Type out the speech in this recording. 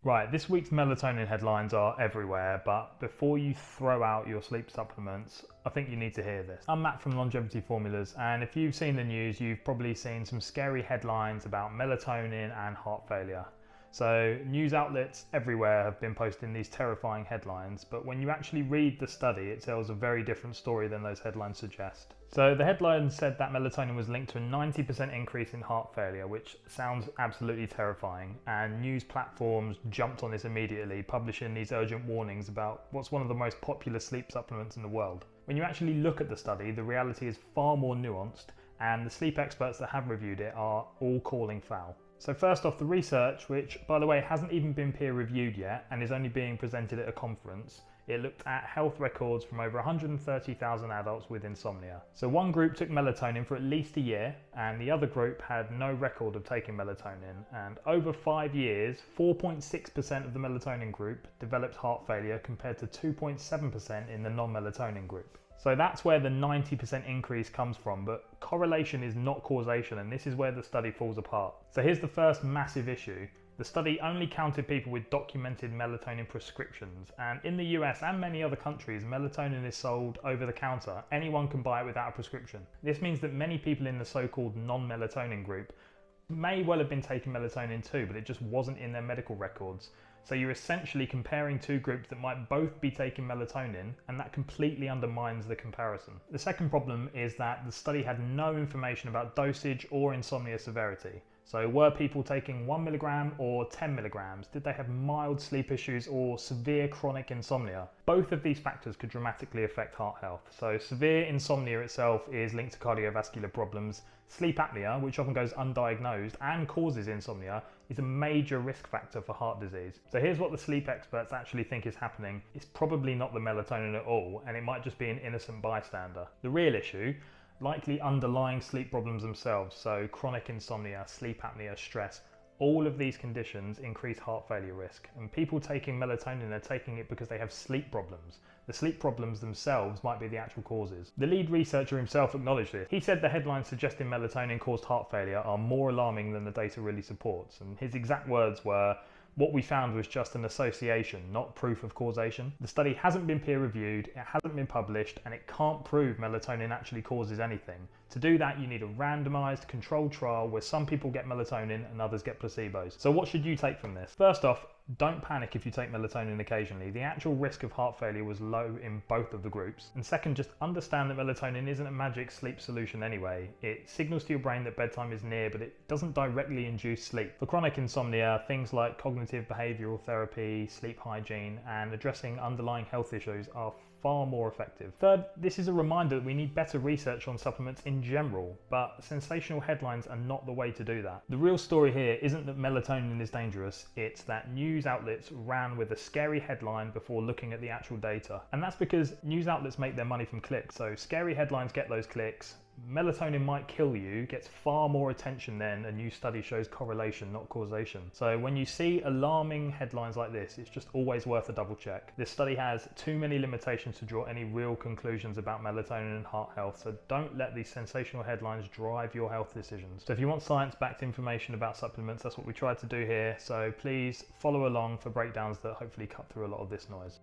Right, this week's melatonin headlines are everywhere, but before you throw out your sleep supplements, I think you need to hear this. I'm Matt from Longevity Formulas, and if you've seen the news, you've probably seen some scary headlines about melatonin and heart failure. So news outlets everywhere have been posting these terrifying headlines, but when you actually read the study, it tells a very different story than those headlines suggest. So the headline said that melatonin was linked to a 90% increase in heart failure, which sounds absolutely terrifying, and news platforms jumped on this immediately, publishing these urgent warnings about what's one of the most popular sleep supplements in the world. When you actually look at the study, the reality is far more nuanced, and the sleep experts that have reviewed it are all calling foul. So first off, the research, which by the way hasn't even been peer reviewed yet and is only being presented at a conference, it looked at health records from over 130,000 adults with insomnia. So one group took melatonin for at least a year and the other group had no record of taking melatonin, and over 5 years 4.6% of the melatonin group developed heart failure compared to 2.7% in the non-melatonin group. So that's where the 90% increase comes from, but correlation is not causation, and this is where the study falls apart. So here's the first massive issue. The study only counted people with documented melatonin prescriptions, and in the US and many other countries, melatonin is sold over the counter. Anyone can buy it without a prescription. This means that many people in the so-called non-melatonin group may well have been taking melatonin too, but it just wasn't in their medical records. So you're essentially comparing two groups that might both be taking melatonin, and that completely undermines the comparison. The second problem is that the study had no information about dosage or insomnia severity. So were people taking 1 milligram or 10 milligrams? Did they have mild sleep issues or severe chronic insomnia? Both of these factors could dramatically affect heart health. So severe insomnia itself is linked to cardiovascular problems. Sleep apnea, which often goes undiagnosed and causes insomnia, is a major risk factor for heart disease. So here's what the sleep experts actually think is happening. It's probably not the melatonin at all, and it might just be an innocent bystander. The real issue, likely underlying sleep problems themselves, so chronic insomnia, sleep apnea, stress, all of these conditions increase heart failure risk, and people taking melatonin are taking it because they have sleep problems. The sleep problems themselves might be the actual causes. The lead researcher himself acknowledged this. He said the headlines suggesting melatonin caused heart failure are more alarming than the data really supports, and his exact words were, "What we found was just an association, not proof of causation." The study hasn't been peer reviewed, it hasn't been published, and it can't prove melatonin actually causes anything. To do that, you need a randomized controlled trial where some people get melatonin and others get placebos. So what should you take from this? First off, don't panic if you take melatonin occasionally. The actual risk of heart failure was low in both of the groups. And second, just understand that melatonin isn't a magic sleep solution anyway. It signals to your brain that bedtime is near, but it doesn't directly induce sleep. For chronic insomnia, things like cognitive behavioral therapy, sleep hygiene, and addressing underlying health issues are far more effective. Third, this is a reminder that we need better research on supplements in general, but sensational headlines are not the way to do that. The real story here isn't that melatonin is dangerous, it's that news outlets ran with a scary headline before looking at the actual data. And that's because news outlets make their money from clicks, so scary headlines get those clicks. Melatonin might kill you gets far more attention than a new study shows correlation, not causation. So when you see alarming headlines like this, it's just always worth a double check. This study has too many limitations to draw any real conclusions about melatonin and heart health, so don't let these sensational headlines drive your health decisions. So if you want science-backed information about supplements, that's what we tried to do here. So please follow along for breakdowns that hopefully cut through a lot of this noise.